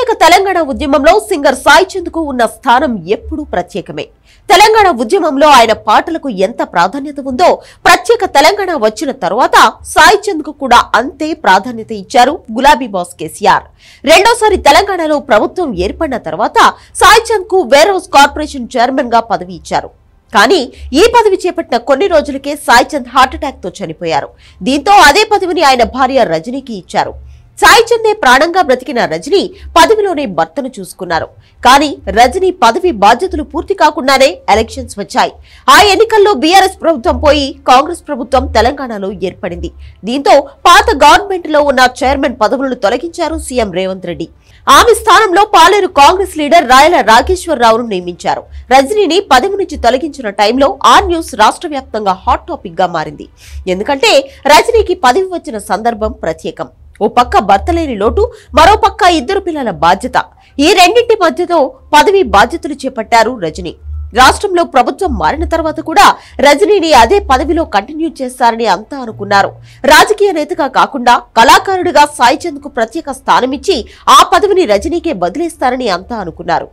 ప్రత్యేక తెలంగాణ ఉద్యమంలో సింగర్ సాయి చంద్ కు ఉన్న స్థానం ఎప్పుడూ ప్రత్యేకమే. తెలంగాణ ఉద్యమంలో ఆయన పాటలకు ఎంత ప్రాధాన్యత ఉందో ప్రత్యేక తెలంగాణ వచ్చిన తరువాత సాయి చంద్ కు కూడా అంతే ప్రాధాన్యత ఇచ్చారు గులాబీ బాస్ కేసీఆర్. రెండోసారి తెలంగాణలో ప్రభుత్వం ఏర్పడిన తర్వాత సాయి చంద్ కు వేర్ హౌస్ కార్పొరేషన్ చైర్మన్ గా పదవి ఇచ్చారు. కానీ ఈ పదవి చేపట్టిన కొన్ని రోజులకే సాయి చంద్ హార్ట్అటాక్ తో చనిపోయారు. దీంతో అదే పదవిని ఆయన భార్య రజనీకి ఇచ్చారు. సాయి చందే ప్రాణంగా బ్రతికిన రజనీ పదవిలోనే భర్తను చూసుకున్నారు. కానీ రజనీ పదవి బాధ్యతలు పూర్తి కాకుండానే ఎలక్షన్స్ వచ్చాయి. ఆ ఎన్నికల్లో బీఆర్ఎస్ ప్రభుత్వం పోయి కాంగ్రెస్ ప్రభుత్వం తెలంగాణలో ఏర్పడింది. దీంతో పాత గవర్నమెంట్ లో ఉన్న చైర్మన్ పదవులను తొలగించారు సీఎం రేవంత్ రెడ్డి. ఆమె స్థానంలో పాలేరు కాంగ్రెస్ లీడర్ రాయల రాఘేశ్వరరావును నియమించారు. రజనీని పదవి నుంచి తొలగించిన టైంలో ఆ న్యూస్ రాష్ట్ర వ్యాప్తంగా హాట్ టాపిక్ గా మారింది. ఎందుకంటే రజనీకి పదవి వచ్చిన సందర్భం ప్రత్యేకం. ఓ పక్క భర్త లేని లోటు, మరో పక్క ఇద్దరు పిల్లల బాధ్యత. ఈ రెండింటి మధ్యతో పదవి బాధ్యతలు చేపట్టారు రజనీ. రాష్ట్రంలో ప్రభుత్వం మారిన తర్వాత కూడా రజనీని అదే పదవిలో కంటిన్యూ చేస్తారని అంతా అనుకున్నారు. రాజకీయ నేతగా కాకుండా కళాకారుడిగా సాయి చంద్ కు ప్రత్యేక స్థానమిచ్చి ఆ పదవిని రజనీకే బదిలేస్తారని అంతా అనుకున్నారు.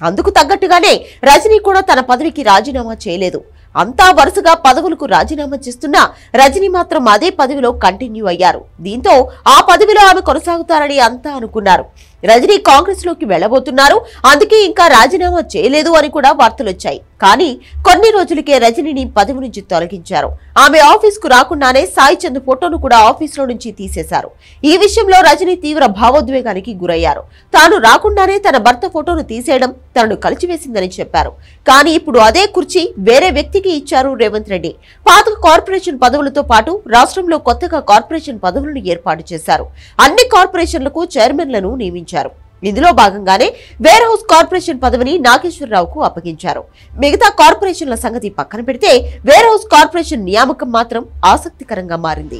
అందుకు తగ్గట్టుగానే రజనీ కూడా తన పదవికి రాజీనామా చేయలేదు. అంతా వరుసగా పదవులకు రాజీనామా చేస్తున్నా రజనీ మాత్రం అదే పదవిలో కంటిన్యూ అయ్యారు. దీంతో ఆ పదవిలో ఆమె కొనసాగుతారని అంతా అనుకున్నారు. రజనీ కాంగ్రెస్ లోకి వెళ్లబోతున్నారు, అందుకే ఇంకా రాజీనామా చేయలేదు అని కూడా వార్తలొచ్చాయి. కానీ కొన్ని రోజులకే రజనీని పదవి నుంచి తొలగించారు. ఆమె ఆఫీస్ కు రాకుండానే సాయి చంద్ ఫోటోను కూడా ఆఫీసులో నుంచి తీసేశారు. ఈ విషయంలో రజనీ తీవ్ర భావోద్వేగానికి గురయ్యారు. తాను రాకుండానే తన భర్త ఫోటోను తీసేయడం తనను కలిచివేసిందని చెప్పారు. కానీ ఇప్పుడు అదే కుర్చీ వేరే వ్యక్తికి ఇచ్చారు రేవంత్ రెడ్డి. పాత కార్పొరేషన్ పదవులతో పాటు రాష్ట్రంలో కొత్తగా కార్పొరేషన్ పదవులను ఏర్పాటు చేశారు. అన్ని కార్పొరేషన్లకు చైర్మన్లను నియమించారు. ఇందులో భాగంగానే వేర్ హౌస్ కార్పొరేషన్ పదవిని నాగేశ్వరరావుకు అప్పగించారు. మిగతా కార్పొరేషన్ల సంగతి పక్కన పెడితే వేర్ హౌస్ కార్పొరేషన్ నియామకం మాత్రం ఆసక్తికరంగా మారింది.